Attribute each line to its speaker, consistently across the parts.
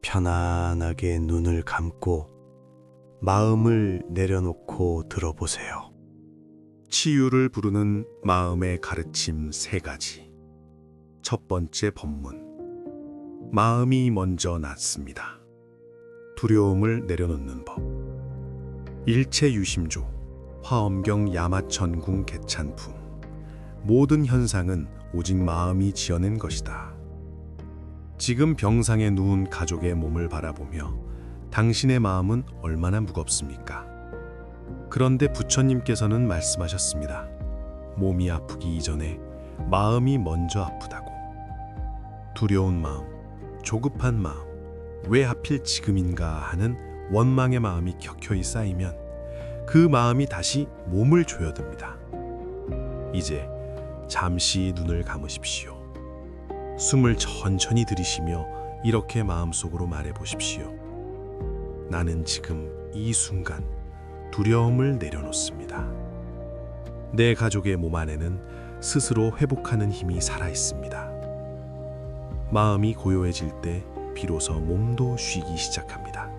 Speaker 1: 편안하게 눈을 감고 마음을 내려놓고 들어보세요.
Speaker 2: 치유를 부르는 마음의 가르침 3가지. 첫 번째 법문. 마음이 먼저 낫습니다. 두려움을 내려놓는 법. 일체유심조, 화엄경 야마천궁 개찬품. 모든 현상은 오직 마음이 지어낸 것이다. 지금 병상에 누운 가족의 몸을 바라보며 당신의 마음은 얼마나 무겁습니까? 그런데 부처님께서는 말씀하셨습니다. 몸이 아프기 이전에 마음이 먼저 아프다고. 두려운 마음, 조급한 마음, 왜 하필 지금인가 하는 원망의 마음이 켜켜이 쌓이면 그 마음이 다시 몸을 조여듭니다. 이제 잠시 눈을 감으십시오. 숨을 천천히 들이쉬며 이렇게 마음속으로 말해보십시오. 나는 지금 이 순간 두려움을 내려놓습니다. 내 가족의 몸 안에는 스스로 회복하는 힘이 살아있습니다. 마음이 고요해질 때 비로소 몸도 쉬기 시작합니다.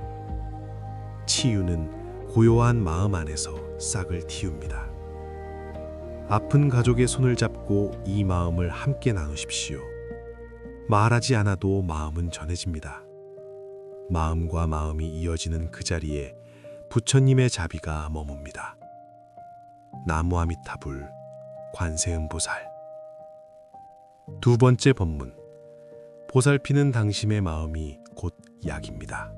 Speaker 2: 치유는 고요한 마음 안에서 싹을 틔웁니다. 아픈 가족의 손을 잡고 이 마음을 함께 나누십시오. 말하지 않아도 마음은 전해집니다. 마음과 마음이 이어지는 그 자리에 부처님의 자비가 머뭅니다. 나무아미타불, 관세음보살. 두 번째 법문. 보살피는 당신의 마음이 곧 약입니다.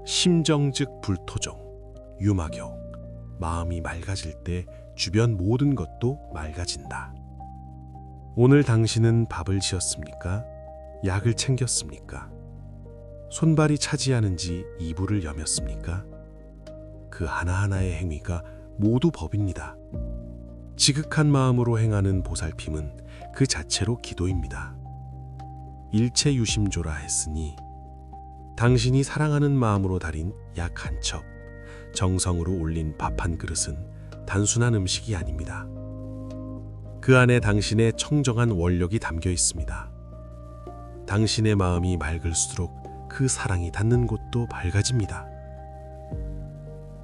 Speaker 2: 심정즉 불토정, 유마경. 마음이 맑아질 때 주변 모든 것도 맑아진다. 오늘 당신은 밥을 지었습니까? 약을 챙겼습니까? 손발이 차지하는지 이불을 여몄습니까? 그 하나하나의 행위가 모두 법입니다. 지극한 마음으로 행하는 보살핌은 그 자체로 기도입니다. 일체유심조라 했으니 당신이 사랑하는 마음으로 달인 약 한 첩, 정성으로 올린 밥 한 그릇은 단순한 음식이 아닙니다. 그 안에 당신의 청정한 원력이 담겨 있습니다. 당신의 마음이 맑을수록 그 사랑이 닿는 곳도 밝아집니다.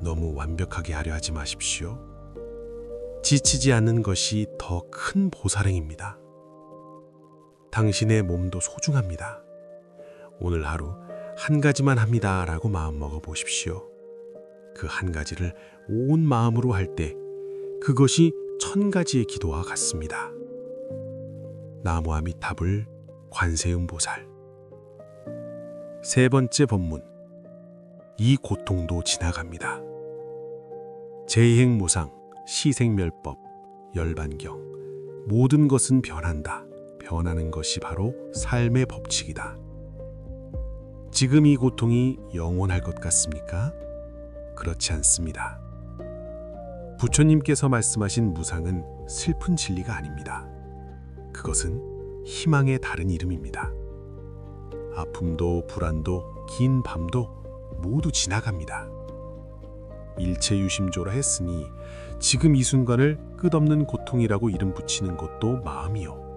Speaker 2: 너무 완벽하게 하려 하지 마십시오. 지치지 않는 것이 더 큰 보살행입니다. 당신의 몸도 소중합니다. 오늘 하루 한 가지만 합니다 라고 마음먹어 보십시오. 그 한 가지를 온 마음으로 할 때 그것이 1000가지의 기도와 같습니다. 나무아미타불, 관세음보살. 세 번째 법문. 이 고통도 지나갑니다. 제행무상, 시생멸법, 열반경. 모든 것은 변한다. 변하는 것이 바로 삶의 법칙이다. 지금 이 고통이 영원할 것 같습니까? 그렇지 않습니다. 부처님께서 말씀하신 무상은 슬픈 진리가 아닙니다. 그것은 희망의 다른 이름입니다. 아픔도 불안도 긴 밤도 모두 지나갑니다. 일체유심조라 했으니 지금 이 순간을 끝없는 고통이라고 이름 붙이는 것도 마음이요.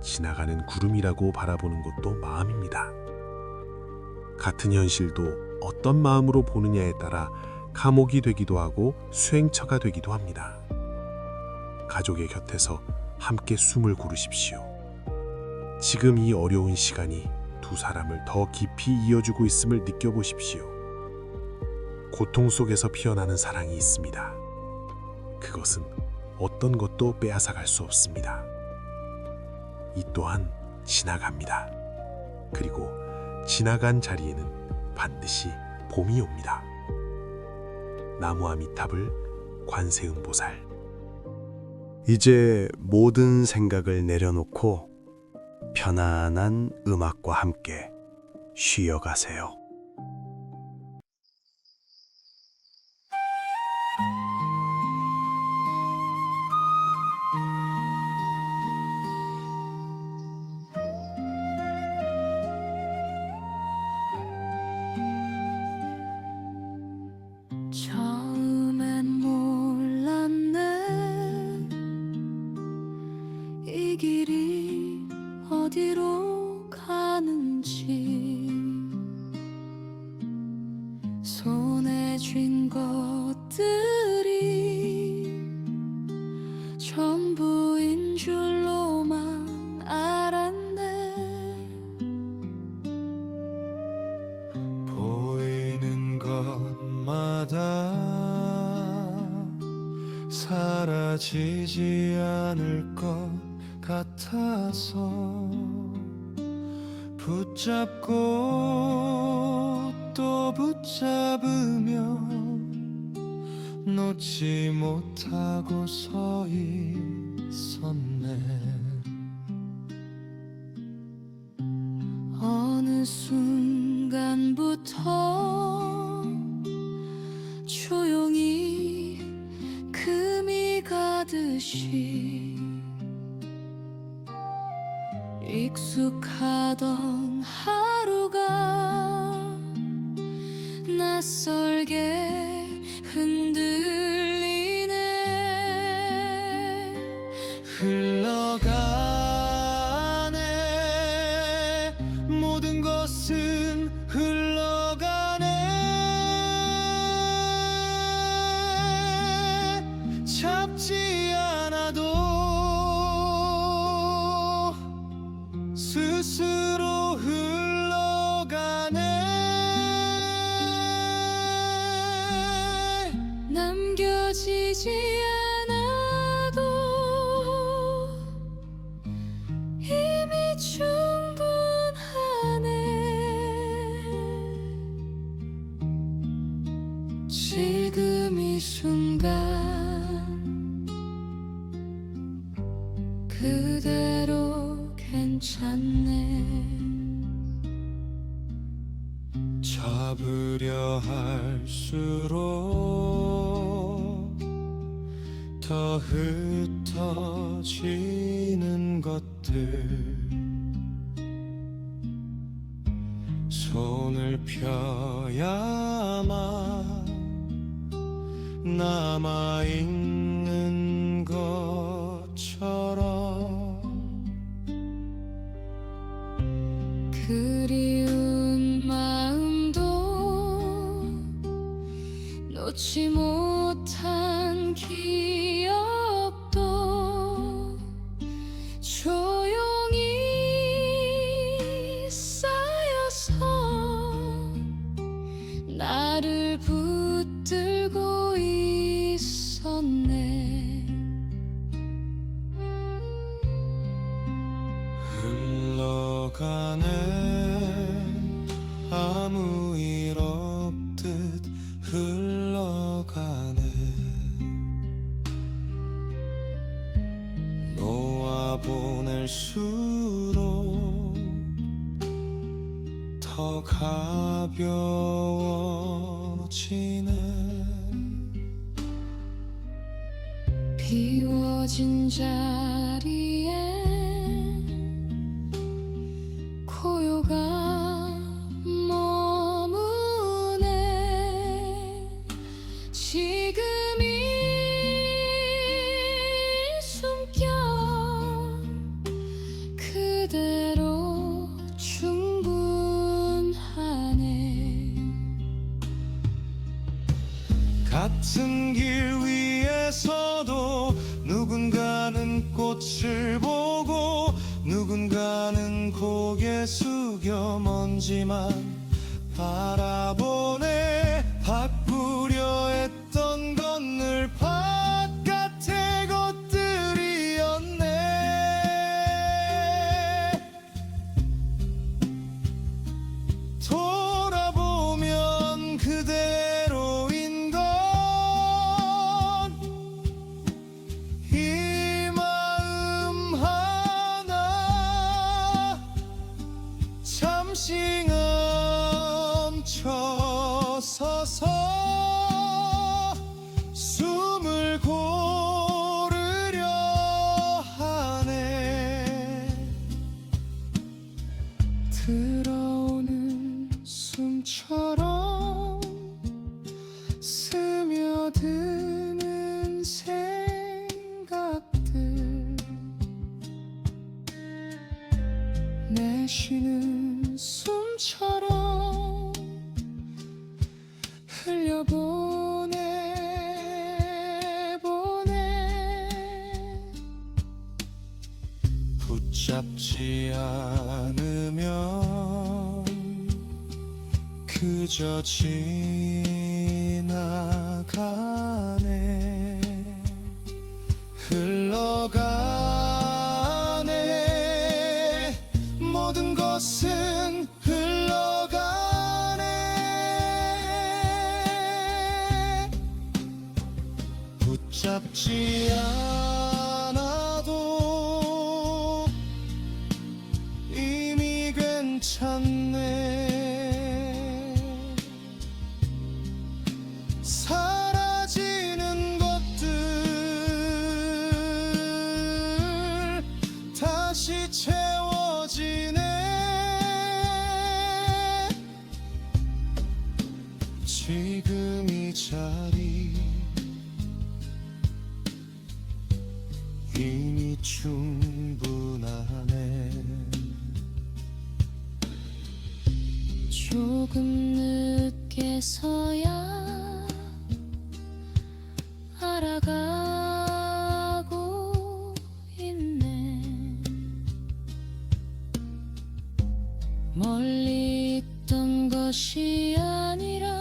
Speaker 2: 지나가는 구름이라고 바라보는 것도 마음입니다. 같은 현실도 어떤 마음으로 보느냐에 따라 감옥이 되기도 하고 수행처가 되기도 합니다. 가족의 곁에서 함께 숨을 고르십시오. 지금 이 어려운 시간이 두 사람을 더 깊이 이어주고 있음을 느껴보십시오. 고통 속에서 피어나는 사랑이 있습니다. 그것은 어떤 것도 빼앗아갈 수 없습니다. 이 또한 지나갑니다. 그리고 지나간 자리에는 반드시 봄이 옵니다. 나무아미타불, 관세음보살.
Speaker 1: 이제 모든 생각을 내려놓고 편안한 음악과 함께 쉬어가세요.
Speaker 3: 처음엔 몰랐네 이 길이 어디로 가는지
Speaker 4: 놓치지 않을 것 같아서 붙잡고 또 붙잡으며 놓지 못하고 서 있었네.
Speaker 3: 어느 순간부터 조용히 금이 가듯이 익숙하던 하루가 낯설게 흔들리네.
Speaker 4: 흘러가네. 모든 것은 흘러가네. 잡지 않아도 스스로 흘러가네.
Speaker 3: 남겨지지 않아도 이미 충분하네. 지금 이 순간 그대로 괜찮네.
Speaker 4: 잡으려 할수록 더 흩어지는 것들, 손을 펴야만 남아있는 것처럼.
Speaker 3: 그리운 마음도 놓지 못한 기억도 조용히 쌓여서 나를 붙들고 있었네.
Speaker 4: 흘러가네. 아무 일 없듯 흘러가네. 놓아보낼수록 더 가벼워지네.
Speaker 3: 비워진 자리에 고요가 머무네. 지금 이 숨결 그대로 충분하네.
Speaker 4: 같은 길 위에서도 누군가는 꽃을 보고 누군가는 고개 숙여 먼지만 바라보네. 바꾸려 했던 건 늘 바깥의 것들이었네. 돌아보면 그대로인 건 이 마음 하나. 잠시 멈춰서서 숨을 고르려 하네. 들어오는 숨처럼 스며드는 생각들, 내쉬는 숨처럼 흘려보내. 붙잡지 않으면 그저 지나가네. 흘러가네. 모든 것은 흘러가네. 붙잡지 않아도 이미 괜찮네. 사라지는 것들 다시 채워지네. 지금 이 자리 이미 충분하네.
Speaker 3: 조금 늦게서야 알아가고 있네. 멀리 있던 것이 아니라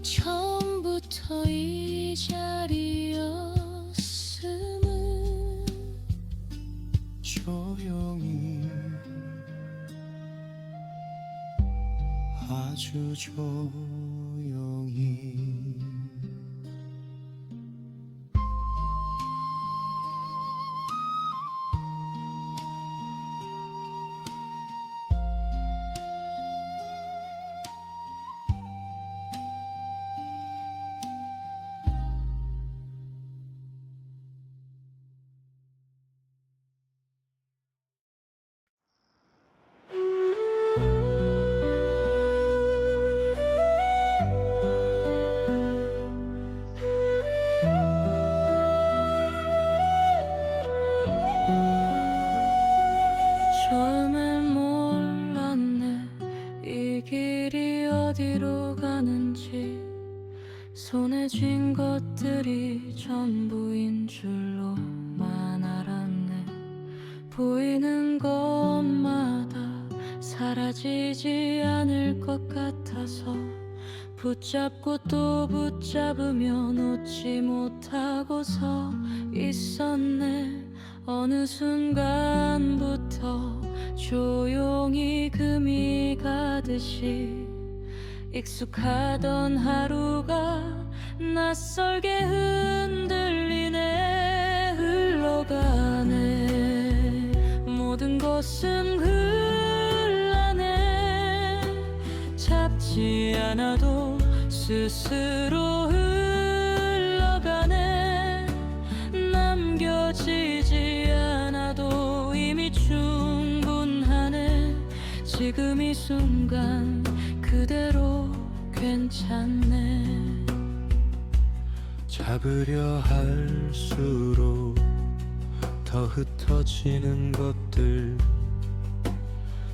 Speaker 3: 처음부터 이 자리였음을.
Speaker 4: 조용히 아주 조용히
Speaker 3: 처음엔 몰랐네 이 길이 어디로 가는지. 손에 쥔 것들이 전부인 줄로만 알았네. 보이는 것마다 사라지지 않을 것 같아서 붙잡고 또 붙잡으며 놓지 못하고 서 있었네. 어느 순간부터 조용히 금이 가듯이 익숙하던 하루가 낯설게 흔들리네. 흘러가네. 모든 것은 흘러네. 잡지 않아도 스스로 흘러가네. 남겨지지 않아도 이미 충분하네. 지금 이 순간 그대로 괜찮네.
Speaker 4: 잡으려 할수록 더 흩어지는 것들,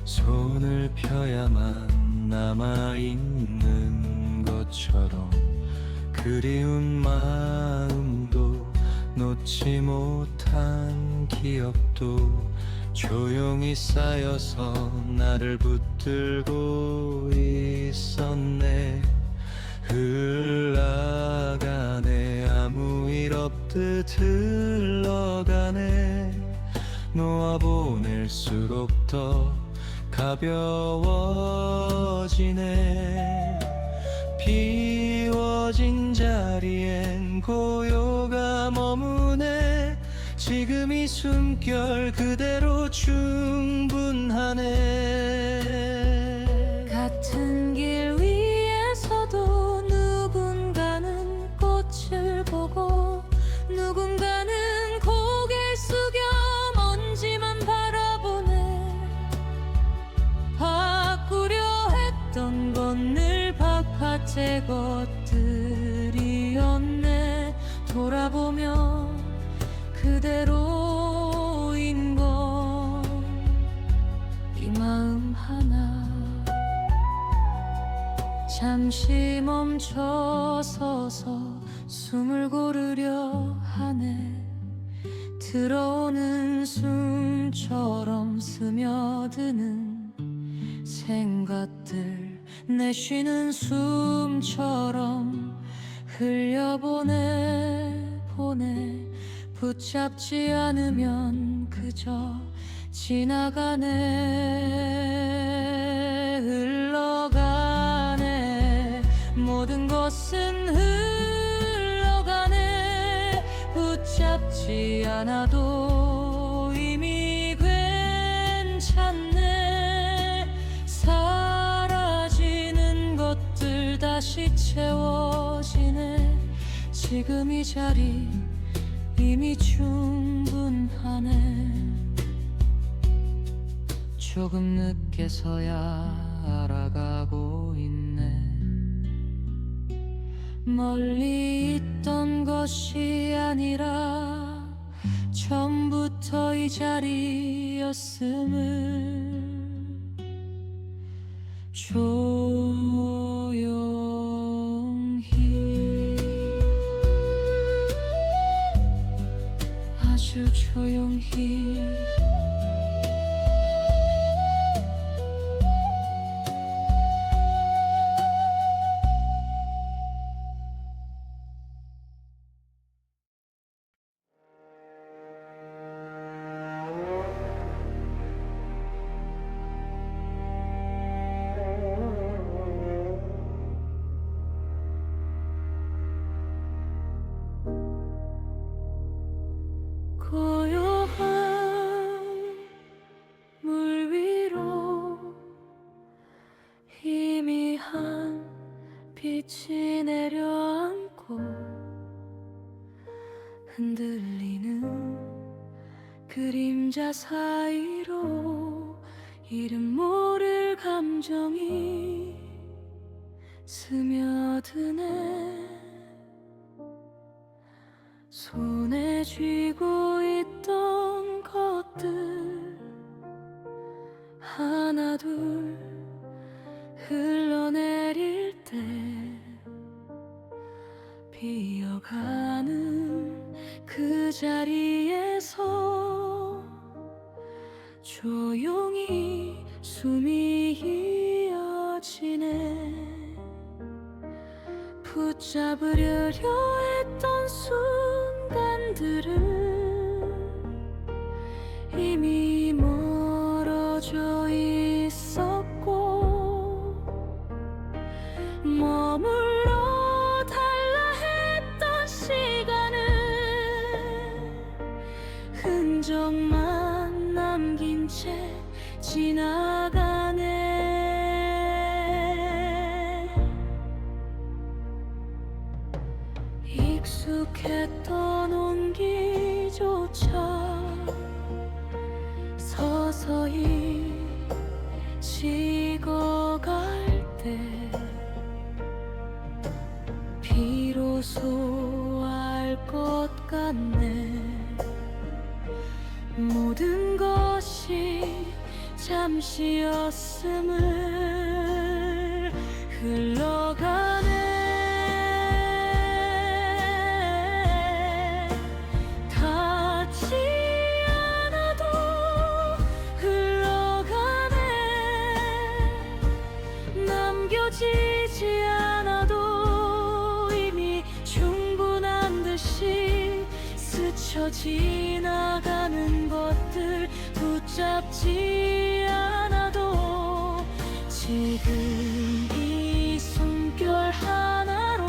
Speaker 4: 손을 펴야만 남아있는 것처럼 그리운 마음도 놓지 못한 기억도 조용히 쌓여서 나를 붙들고 있었네. 흘러가네. 아무 일 없듯 흘러가네. 놓아보낼수록 더 가벼워지네. 비워진 자리엔 고요가 머무네. 지금 이 숨결 그대로 충분하네.
Speaker 3: 같은 길 위에서도 누군가는 꽃을 보고 누군가는 고개 숙여 먼지만 바라보네. 바꾸려 했던 건 늘 바깥의 것들이었네. 돌아보면 그대로인 건 이 마음 하나. 잠시 멈춰서서 숨을 고르려 하네. 들어오는 숨처럼 스며드는 생각들, 내쉬는 숨처럼 흘려보내. 붙잡지 않으면 그저 지나가네. 흘러가네. 모든 것은 흘러가네. 붙잡지 않아도 이미 괜찮네. 사라지는 것들 다시 채워지네. 지금 이 자리 이미 충분하네. 조금 늦게서야 알아가고 있네. 멀리 있던 것이 아니라 처음부터 이 자리였음을. 조용히, 아주 조용히. 고요한 물 위로 희미한 빛이 내려앉고 흔들리는 그림자 사이로 이름 모를 감정이 스며드네. 손에 쥐고 있던 것들 하나둘 흘러내릴 때 비어가는 그 자리에서 조용히 숨이 이어지네. 붙잡으려려 했던 순간들은 이미 멀어져 있었고, 머물러 달라 했던 시간은 흔적만 남긴 채 지나가네. 익숙했던 온기조차 서서히 식어갈 때 비로소 알 것 같네. 모든 것이 잠시였음을. 흘러가네. 닿지 않아도 흘러가네. 남겨지지 않아도 이미 충분한 듯이 스쳐 지나가는 것들 붙잡지 않아도 지금 이 숨결 하나로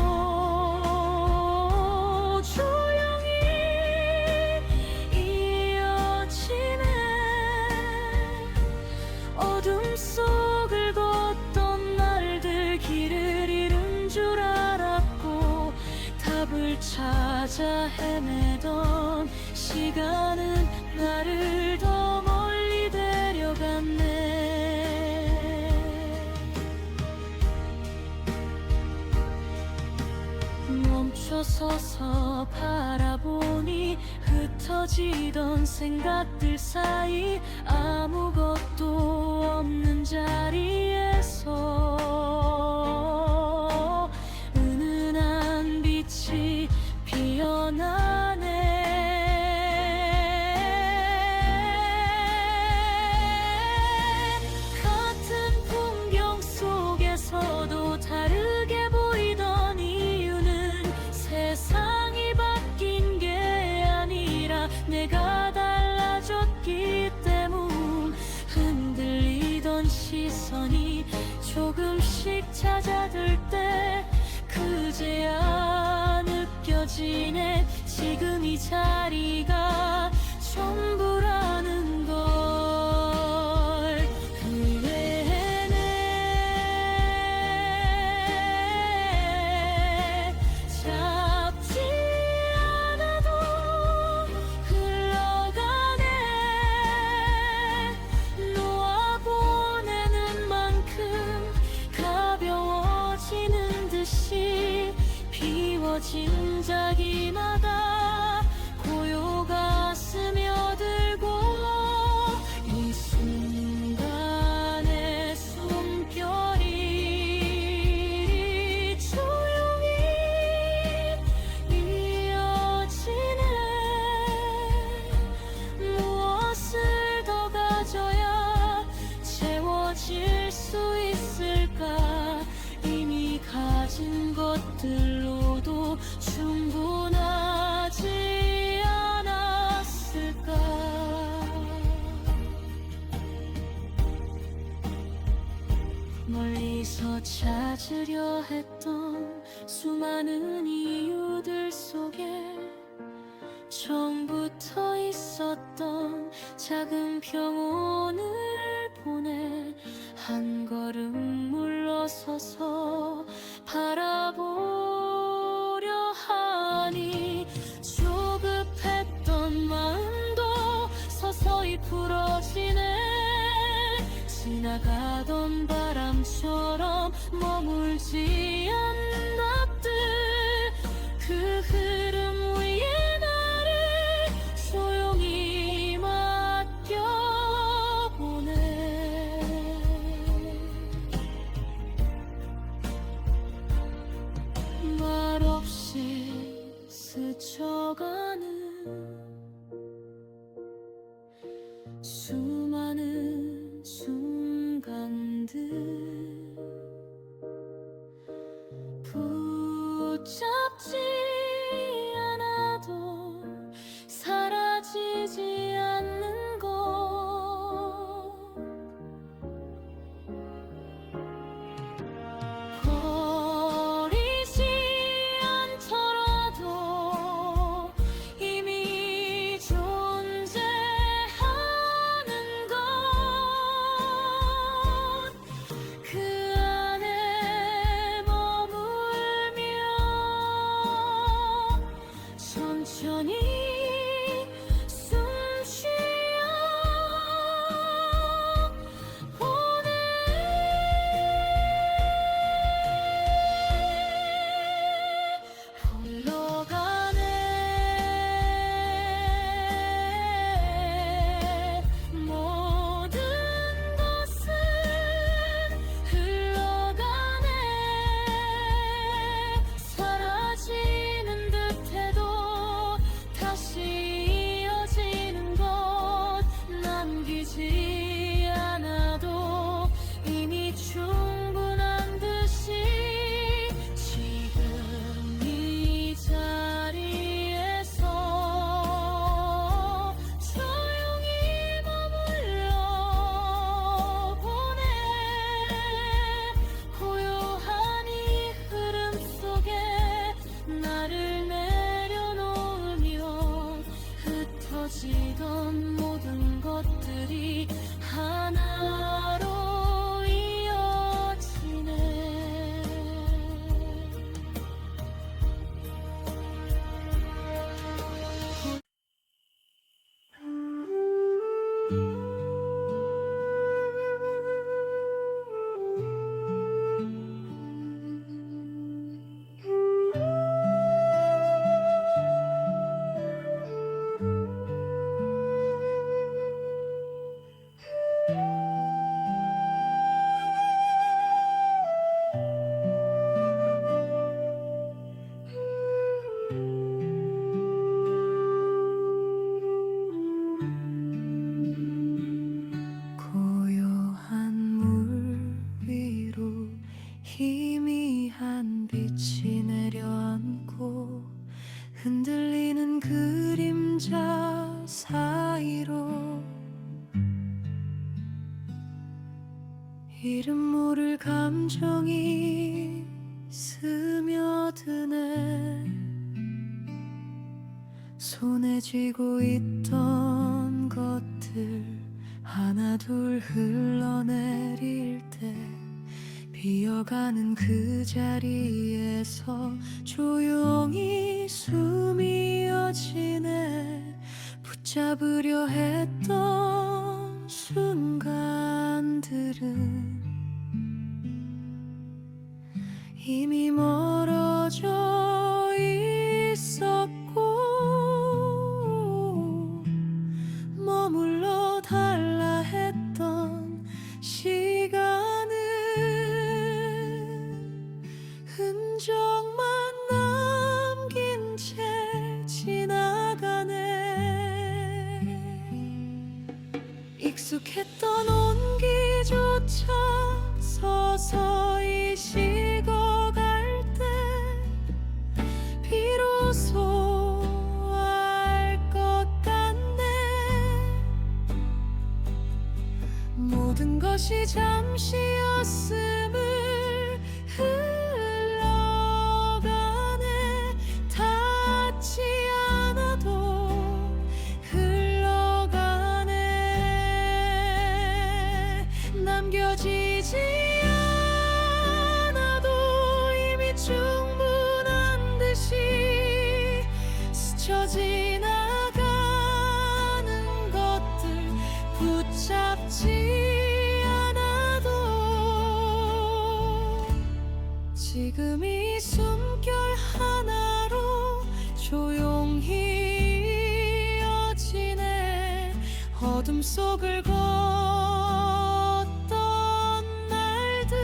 Speaker 3: 조용히 이어지네. 어둠 속을 걷던 날들 길을 잃은 줄 알았고, 답을 찾아 헤매던 시간은 나를 더 멀리 데려갔네. 멈춰서서 바라보니 흩어지던 생각들 사이 아무것도 없는 자리에서 은은한 빛이 피어나네. 같은 풍경 속에서도 다르게 보이던 이유는 세상이 바뀐 게 아니라 시선이 조금씩 잦아들 때 그제야 느껴지네. 지금 이 자리가 전부라는 걸. 후회네. 잡지 않아도 흘러가네. 놓아보내는 만큼 가벼워지는 듯이 비워진 자기마다 고요가 스며들고 이 순간의 숨결이 조용히 이어지네. 무엇을 더 가져야 채워질 수 있을까. 이미 가진 것들로도 충분하지 않았을까. 멀리서 찾으려 했던 수많은 이유들 속에 처음부터 있었던 작은 평온을 보내. 한 걸음 물러서서 바라보려 하니 조급했던 마음도 서서히 풀어지네. 지나가던 바람처럼 머물지 않는 앞들, 그 흐름 위에 나를 조용히 맡겨보네. 말없이 스쳐가는 수많은 순간들, 이름 모를 감정이 스며드네. 손에 쥐고 있던 것들 하나둘 흘러내릴 때 비어가는 그 자리에서 조용히 숨이 이어지네. 붙잡으려 했던 순간들은 이미 멀어져 있었고, 머물러 달라 했던 시간은 흔적만 남긴 채 지나가네. 익숙했던 온기조차 서서히 식어갈 때 비로소 알 것 같네. 모든 것이 잠시였음을 흘러가네. 닿지 않아도 흘러가네. 남겨지지 않아도 이미 충분한 듯이 스쳐 지나가는 것들 붙잡지 않아도 지금 이 숨결 하나로 조용히 이어지네. 어둠 속을 걷던 날들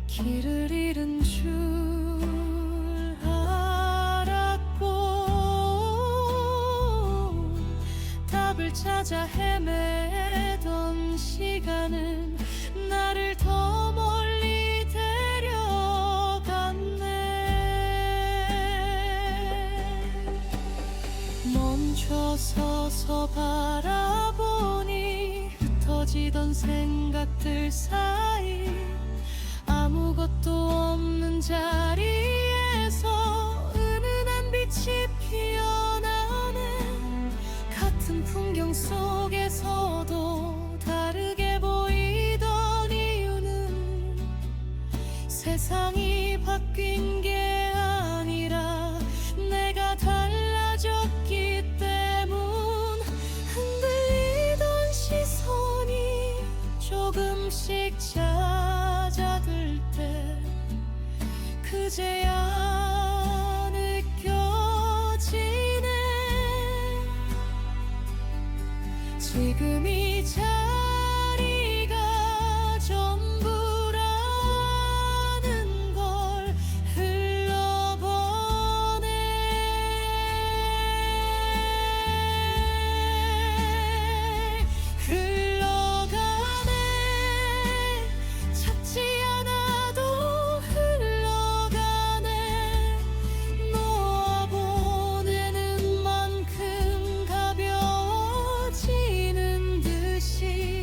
Speaker 3: 길을 잃은 줄 알았고, 답을 찾아 헤매던 시간은 나를 더 멀리 데려갔네. 멈춰서서 바라보니 흩어지던 생각들 사이 아무것도 없는 자리에서 은은한 빛이 피어나네. 같은 풍경 속에서도 다르게 보이던 이유는 세상이 바뀐 게 아니라 내가 달라졌기 때문. 흔들리던 시선이 조금씩 잦아들 때 그제야 느껴지네. 지금 이 자리가 전부라는 걸 흘러보네. 흘러가네. 찾지 않아도 흘러가네. 놓아보내는 만큼 가벼워지는 듯이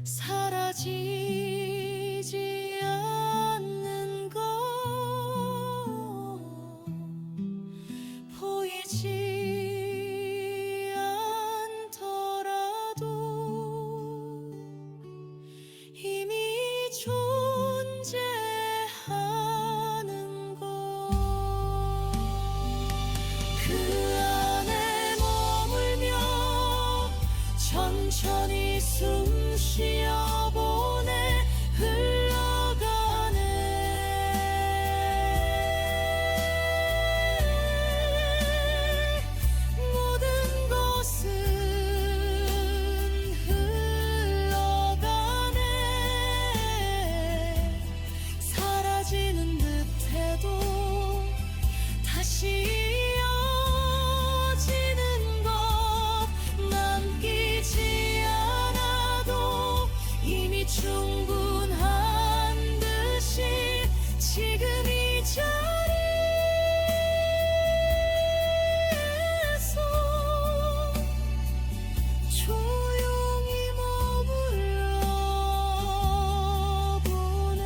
Speaker 3: 사라지지 않는 것 보이지 않더라도 이미 존재하는 것 그 안에 머물며 천천히 숨 쉬어보내 흘러가네 모든 것은 흘러가네 사라지는 듯해도 다시 이어지는 것 남기지 않아도 이미 충분한 듯이 지금 이 자리에서 조용히 머물러 보네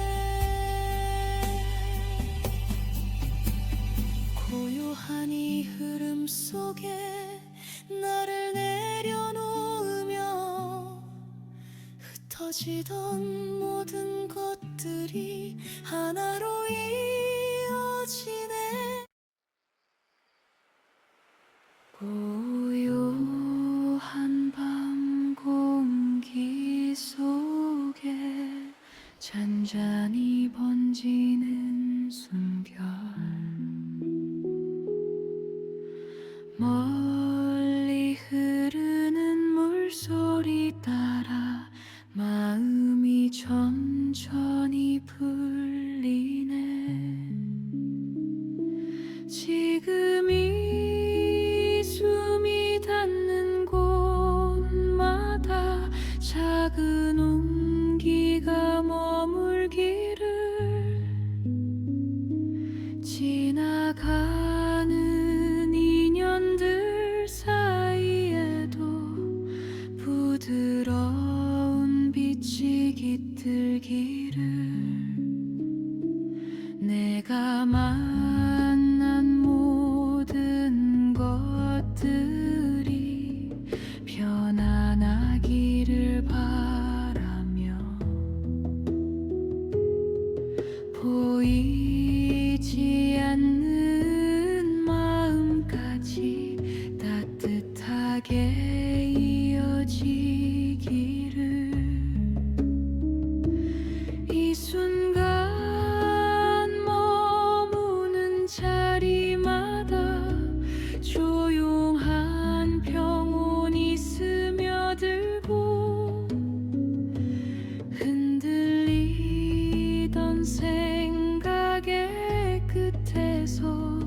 Speaker 3: 고요한 이 흐름 속에 나를 내려놓으며 흩어지던 모든 것들이 하나로 이어지네 고요한 밤 공기 속에 잔잔히 번지는 숨결 멀리 흐르는 물소리 따라 마음이 천천히 풀리네 지금 이 숨이 닿는 곳마다 작은 온기가 머물기를 지나가는 인연들 사이에도 부드러운 빛이 깃들기를 내가 만난 모든 것들이 편안하기를 바라며 보이지 않는 마음까지 따뜻하게 이어지기를 이 순간 머무는 자리마다 조용한 평온이 스며들고 흔들리던 생각의 끝에서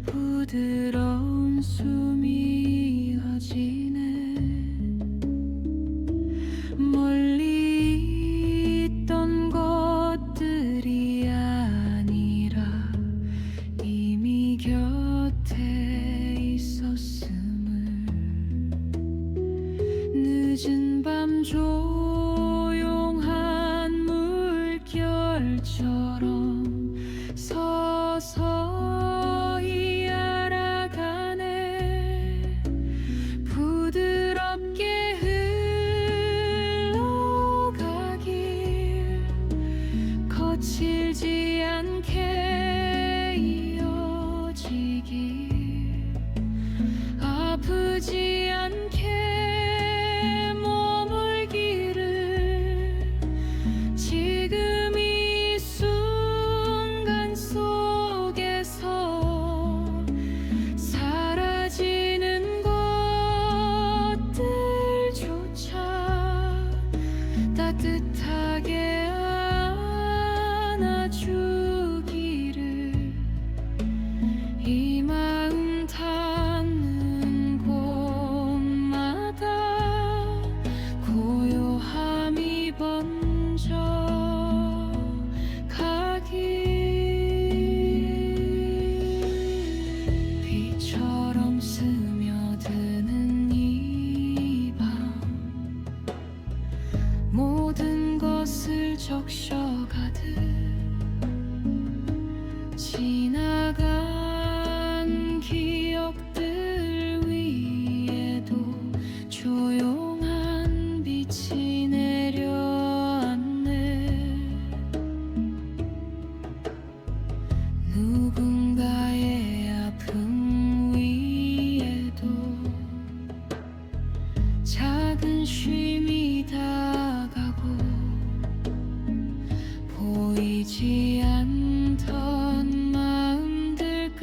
Speaker 3: 부드러운 숨이 이어지네 멀리 있던 것들이 아니라 이미 곁에 있었음을 늦은 밤 조용한 물결처럼 서서히 알아가네 부드럽게 흘러가길 거칠지 않게 이어지길 아프지 않게 머물기를 지금 이 순간 근심이 다가고 보이지 않던 마음들까지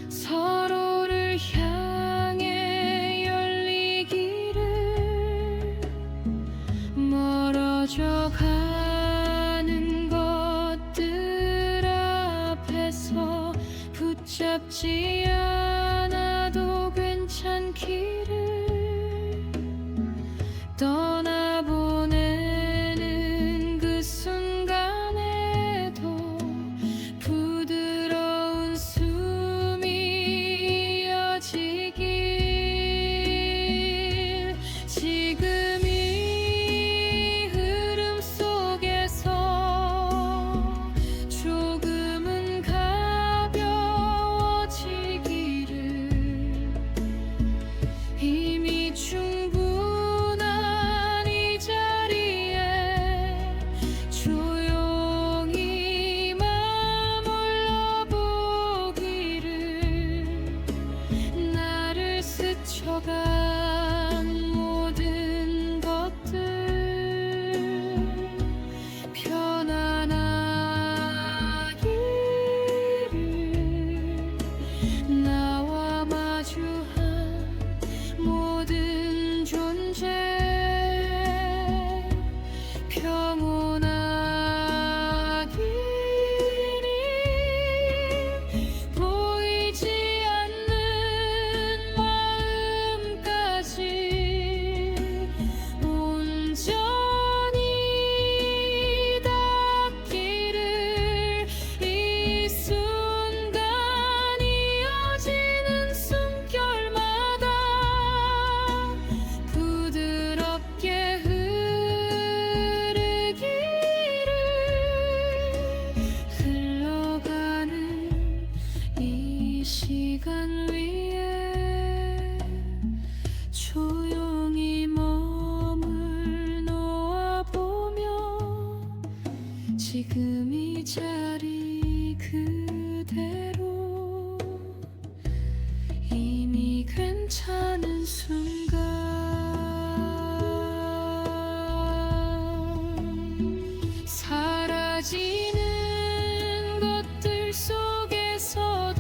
Speaker 3: 서로를 향해 열리기를 멀어져 가는 것들 앞에서 붙잡지 않아도 괜찮기를 떠나보내는 그 순간에도 부드러운 숨이 이어지길 지금 이 흐름 속에서 조금은 가벼워지기를 이미 충분한 이 자리에 조용히 머물러 보기를 나를 스쳐간 모든 것들 편안하기를 나와 마주한 모든 존재 평온하기를 보이지 않는 마음까지 온전히 닿기를 이 순간 이어지는 숨결마다 부드럽게 흐르기를 흘러가는 이 시간 위에 조용히 몸을 놓아보며 지금 이 자리 그대로 이미 괜찮은 순간 사라지는 것들 속에서도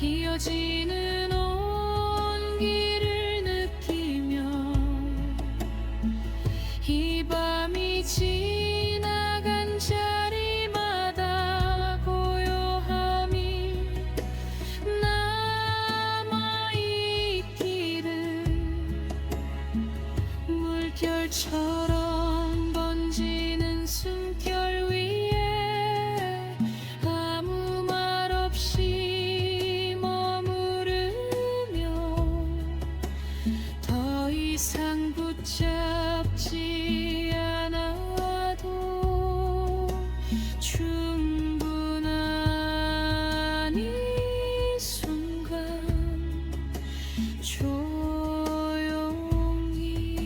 Speaker 3: 이어지는 온기를 느끼며 이 밤이 지나간 자리마다 고요함이 남아있기를 물결처럼 번지는 숨결 위에 아무 말 없이 머무르며 더 이상 붙잡지 않아도 충분한 이 순간 조용히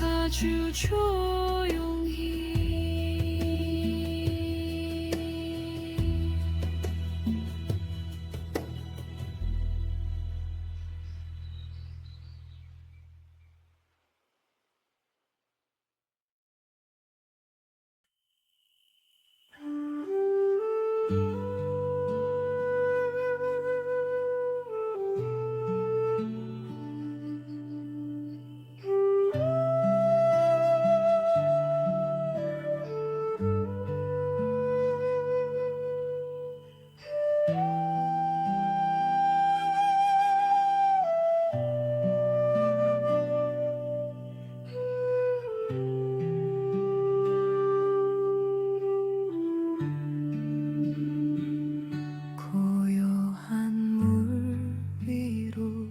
Speaker 3: 아주 조용히 고요한 물 위로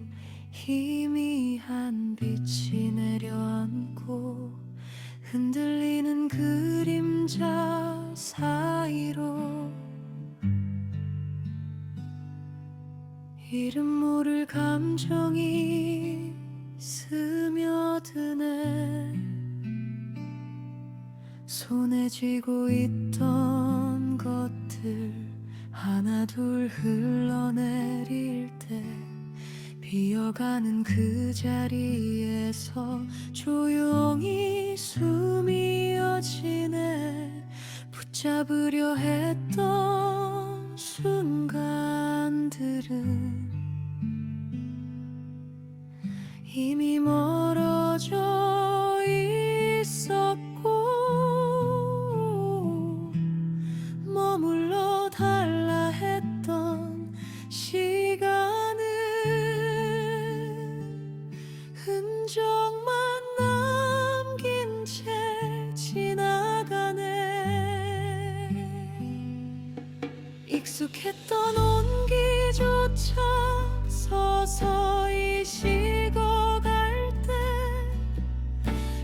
Speaker 3: 희미한 빛이 내려앉고 흔들리는 그림자 사이로 이름 모를 감정이 스며드네 손에 쥐고 있던 것들 하나둘 흘러내릴 때 비어가는 그 자리에서 조용히 숨이 이어지네. 붙잡으려 했던 순간들은 이미 멀어져 있었고, 머물러 달라 했던 시간은 흔적만 남긴 채 지나가네. 익숙했던 온기조차 서서히 식어갈 때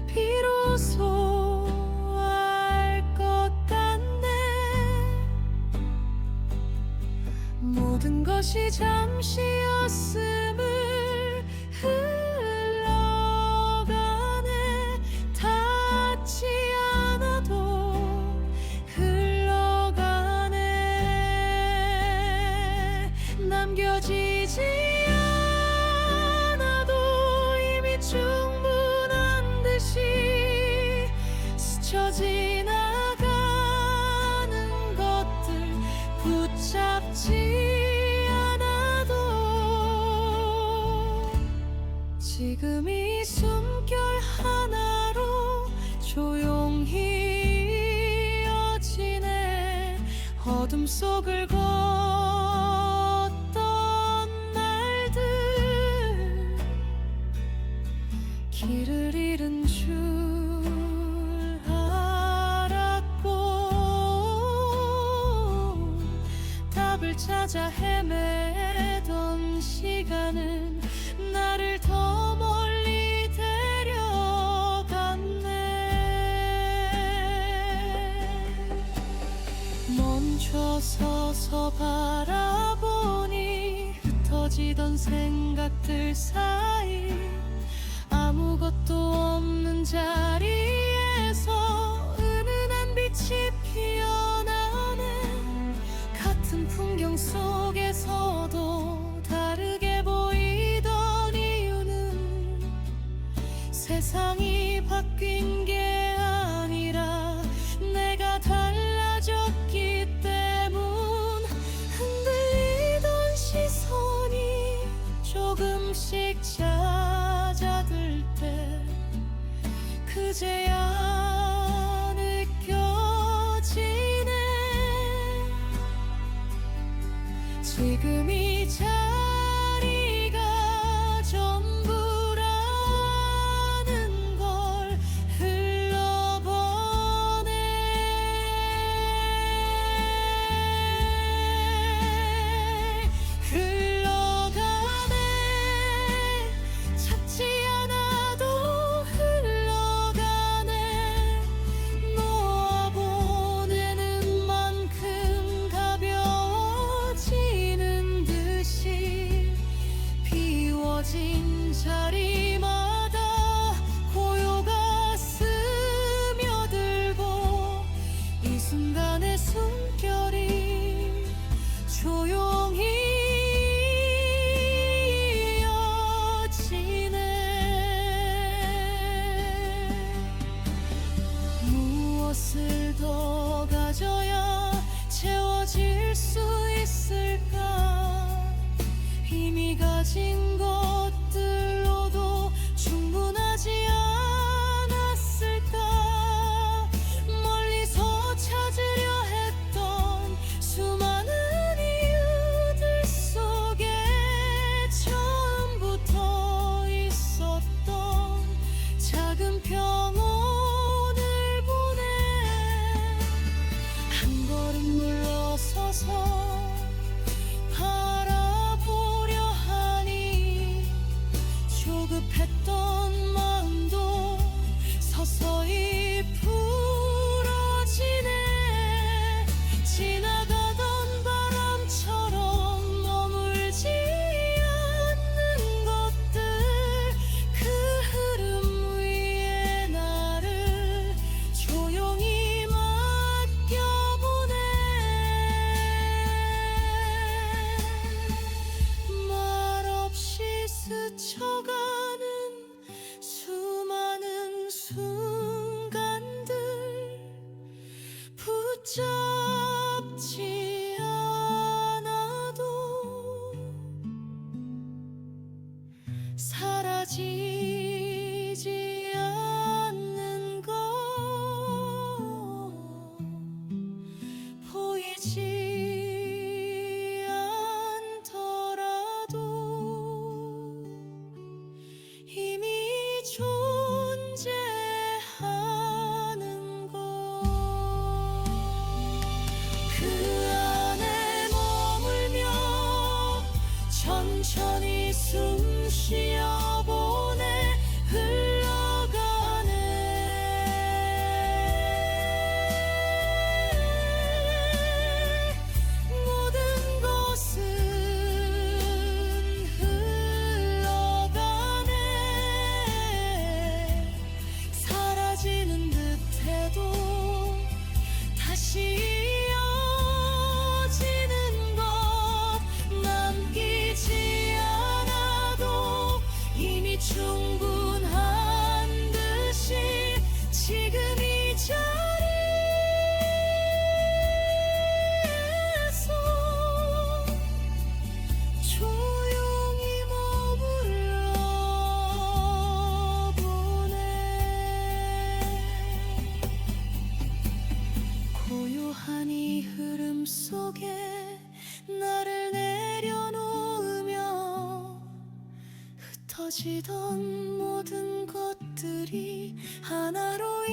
Speaker 3: 비로소 알 것 같네. 모든 것이 잠시였음을 흘러가네. 닿지 않아도 흘러가네. 남겨지지 않아도 이미 충분한 듯이 스쳐 지나가는 것들 붙잡지 않아도 지금 이 숨결 하나로 조용히 이어지네. 어둠 속을 걷던 날들 길을 잃은 줄 알았고, 답을 찾아 헤매던 시간은 나를 더 멀리 데려갔네. 멈춰 서서 바라보니 흩어지던 생각들 사이 아무것도 없는 자리에서 은은한 빛이 피어나네. 같은 풍경 속에서도 다르게 보이던 이유는 세상이 바뀐 게 아니라 내가 달라졌기 때문. 흔들리던 시선이 조금씩 잦아들 때 그제야 느껴지네. 지금 이 자리가 전부라는 걸 흘러보네. 흘러가네. 찾지 않아도 흘러가네. 놓아보내는 만큼 가벼워지는 듯이 숨 쉬어보내 흘러가네. 모든 것은 흘러가네. 사라지는 듯해도 다시 이어지는 것, 남기지 않아도 이미 충분한 듯이 지금 이 자리에서 조용히 머물러 보네. 고요한 이 흐름 속에 나를 내려놓으며 흩어지던 모든 것들이 하나로